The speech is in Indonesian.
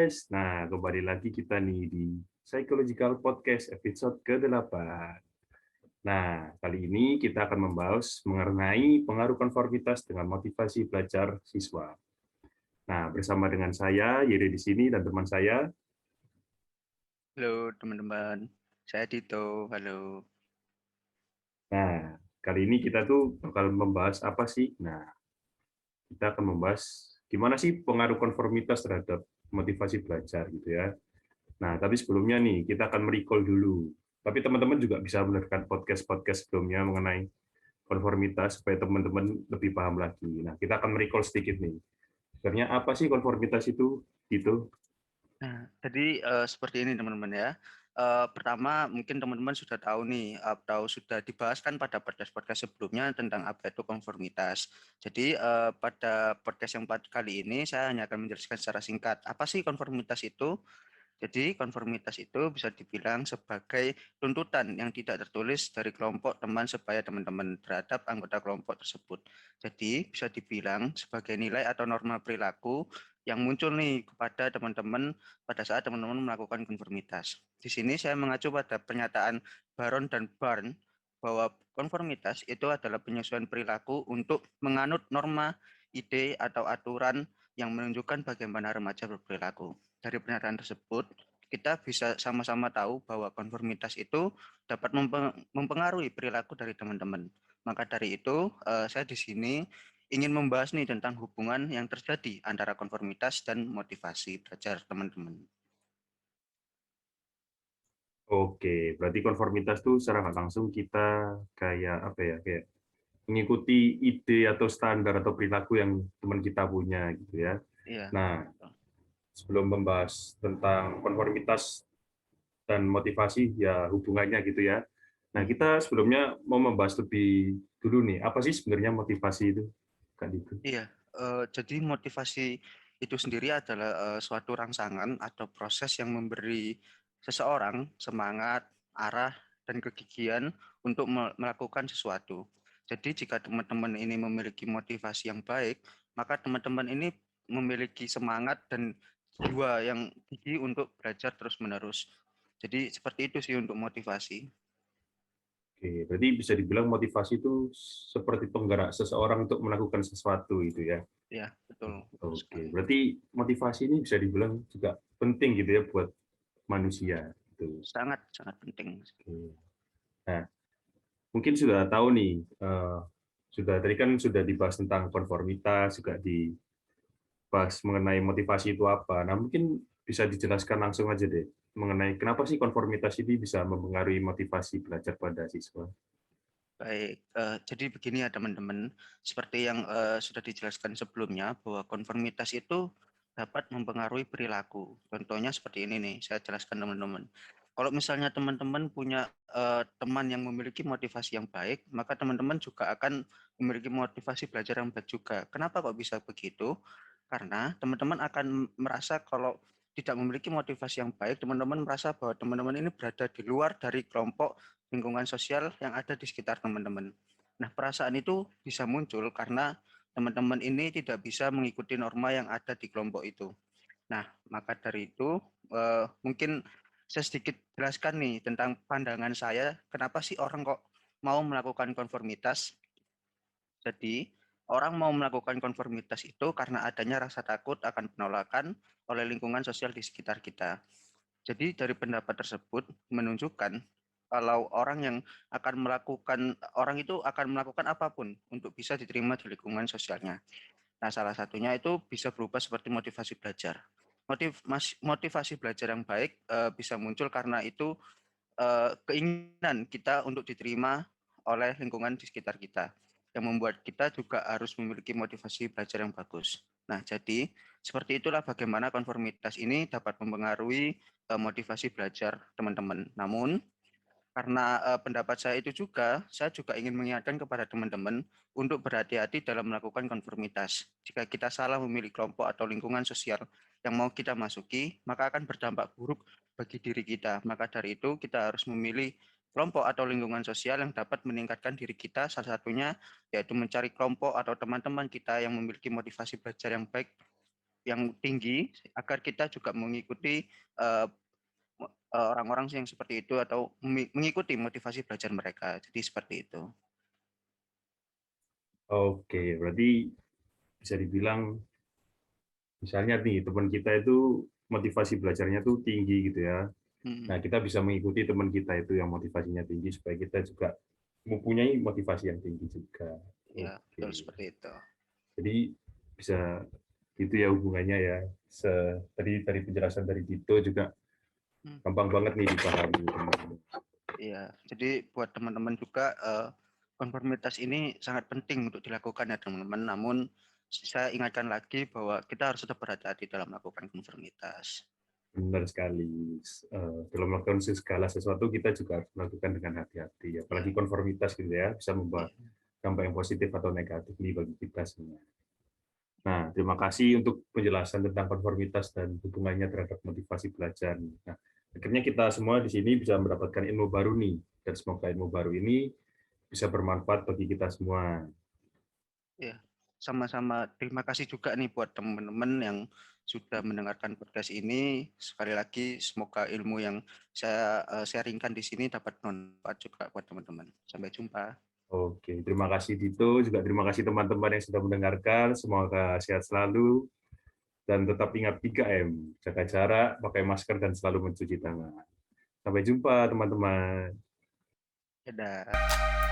guys. Nah, kembali lagi kita nih di Psychological Podcast episode ke-8. Nah, kali ini kita akan membahas mengenai pengaruh konformitas dengan motivasi belajar siswa. Nah, bersama dengan saya, Yeri di sini, dan teman saya. Halo teman-teman, saya Dito. Halo. Nah, kali ini kita tuh bakal membahas apa sih? Nah, kita akan membahas gimana sih pengaruh konformitas terhadap motivasi belajar gitu ya. Nah, tapi sebelumnya nih, kita akan merecall dulu. Tapi teman-teman juga bisa mendengarkan podcast-podcast sebelumnya mengenai konformitas supaya teman-teman lebih paham lagi. Nah, kita akan merecall sedikit nih. Sebenarnya apa sih konformitas itu? Gitu. Nah, jadi seperti ini teman-teman ya. Pertama mungkin teman-teman sudah tahu nih atau sudah dibahas kan pada podcast-podcast sebelumnya tentang apa itu konformitas. Jadi pada podcast yang kali ini saya hanya akan menjelaskan secara singkat apa sih konformitas itu. Jadi konformitas itu bisa dibilang sebagai tuntutan yang tidak tertulis dari kelompok teman sebaya teman-teman terhadap anggota kelompok tersebut. Jadi bisa dibilang sebagai nilai atau norma perilaku yang muncul nih kepada teman-teman pada saat teman-teman melakukan konformitas. Di sini saya mengacu pada pernyataan Baron dan Barn bahwa konformitas itu adalah penyesuaian perilaku untuk menganut norma, ide, atau aturan yang menunjukkan bagaimana remaja berperilaku. Dari pernyataan tersebut, kita bisa sama-sama tahu bahwa konformitas itu dapat mempengaruhi perilaku dari teman-teman. Maka dari itu, saya di sini ingin membahas nih tentang hubungan yang terjadi antara konformitas dan motivasi belajar teman-teman. Oke, berarti konformitas tuh secara nggak langsung kita kayak apa ya, kayak mengikuti ide atau standar atau perilaku yang teman kita punya gitu ya. Iya. Nah, sebelum membahas tentang konformitas dan motivasi ya hubungannya gitu ya. Nah, kita sebelumnya mau membahas lebih dulu nih, apa sih sebenarnya motivasi itu? Kak Dito. Iya, jadi motivasi itu sendiri adalah suatu rangsangan atau proses yang memberi seseorang semangat, arah, dan kegigihan untuk melakukan sesuatu. Jadi jika teman-teman ini memiliki motivasi yang baik, maka teman-teman ini memiliki semangat dan jiwa yang tinggi untuk belajar terus-menerus. Jadi seperti itu sih untuk motivasi. Oke, berarti bisa dibilang motivasi itu seperti penggerak seseorang untuk melakukan sesuatu itu ya. Ya, betul, betul Oke, sekali. berarti motivasi ini bisa dibilang juga penting gitu ya buat manusia. Gitu. Sangat, sangat penting. Oke. Nah, mungkin sudah tahu nih, sudah tadi kan sudah dibahas tentang konformitas, juga dibahas mengenai motivasi itu apa. Nah, mungkin bisa dijelaskan langsung aja deh mengenai kenapa sih konformitas ini bisa mempengaruhi motivasi belajar pada siswa. Baik, jadi begini ya teman-teman, seperti yang sudah dijelaskan sebelumnya bahwa konformitas itu dapat mempengaruhi perilaku. Contohnya seperti ini nih, saya jelaskan teman-teman. Kalau misalnya teman-teman punya teman yang memiliki motivasi yang baik, maka teman-teman juga akan memiliki motivasi belajar yang baik juga. Kenapa kok bisa begitu? Karena teman-teman akan merasa kalau tidak memiliki motivasi yang baik, teman-teman merasa bahwa teman-teman ini berada di luar dari kelompok lingkungan sosial yang ada di sekitar teman-teman. Nah, perasaan itu bisa muncul karena teman-teman ini tidak bisa mengikuti norma yang ada di kelompok itu. Nah, maka dari itu mungkin saya sedikit jelaskan nih tentang pandangan saya, kenapa sih orang kok mau melakukan konformitas. Jadi, orang mau melakukan konformitas itu karena adanya rasa takut akan penolakan oleh lingkungan sosial di sekitar kita. Jadi dari pendapat tersebut menunjukkan kalau orang itu akan melakukan apapun untuk bisa diterima di lingkungan sosialnya. Nah, salah satunya itu bisa berubah seperti motivasi belajar. Motivasi belajar yang baik bisa muncul karena itu keinginan kita untuk diterima oleh lingkungan di sekitar kita, yang membuat kita juga harus memiliki motivasi belajar yang bagus. Nah, jadi seperti itulah bagaimana konformitas ini dapat mempengaruhi motivasi belajar teman-teman. Namun, karena pendapat saya juga ingin mengingatkan kepada teman-teman untuk berhati-hati dalam melakukan konformitas. Jika kita salah memilih kelompok atau lingkungan sosial yang mau kita masuki, maka akan berdampak buruk bagi diri kita. Maka dari itu kita harus memilih kelompok atau lingkungan sosial yang dapat meningkatkan diri kita. Salah satunya yaitu mencari kelompok atau teman-teman kita yang memiliki motivasi belajar yang baik, yang tinggi agar kita juga mengikuti orang-orang yang seperti itu atau mengikuti motivasi belajar mereka. Jadi seperti itu. Oke, berarti bisa dibilang misalnya nih teman kita itu motivasi belajarnya tuh tinggi gitu ya. Hmm, Nah, kita bisa mengikuti teman kita itu yang motivasinya tinggi supaya kita juga mempunyai motivasi yang tinggi juga. ya, betul Oke. seperti itu. Jadi bisa gitu ya hubungannya ya. Dari penjelasan dari Dito juga Hmm, gampang banget nih dipahami teman-teman. iya, jadi buat teman-teman juga konformitas ini sangat penting untuk dilakukan ya teman-teman. Namun saya ingatkan lagi bahwa kita harus tetap berhati-hati dalam melakukan konformitas. Benar sekali. Dalam melakukan segala sesuatu kita juga harus melakukan dengan hati-hati. Apalagi Ya, konformitas gitu ya, bisa membawa iya, dampak yang positif atau negatif nih bagi kita semua. Nah, terima kasih untuk penjelasan tentang konformitas dan hubungannya terhadap motivasi belajar. Nah, akhirnya kita semua di sini bisa mendapatkan ilmu baru nih, dan semoga ilmu baru ini bisa bermanfaat bagi kita semua. iya. Sama-sama terima kasih juga nih buat teman-teman yang sudah mendengarkan podcast ini. Sekali lagi semoga ilmu yang saya sharingkan di sini dapat bermanfaat juga buat teman-teman. Sampai jumpa. Oke, terima kasih Dito, juga terima kasih teman-teman yang sudah mendengarkan. Semoga sehat selalu, dan tetap ingat 3M, jaga jarak, pakai masker, dan selalu mencuci tangan. Sampai jumpa teman-teman. Dadah.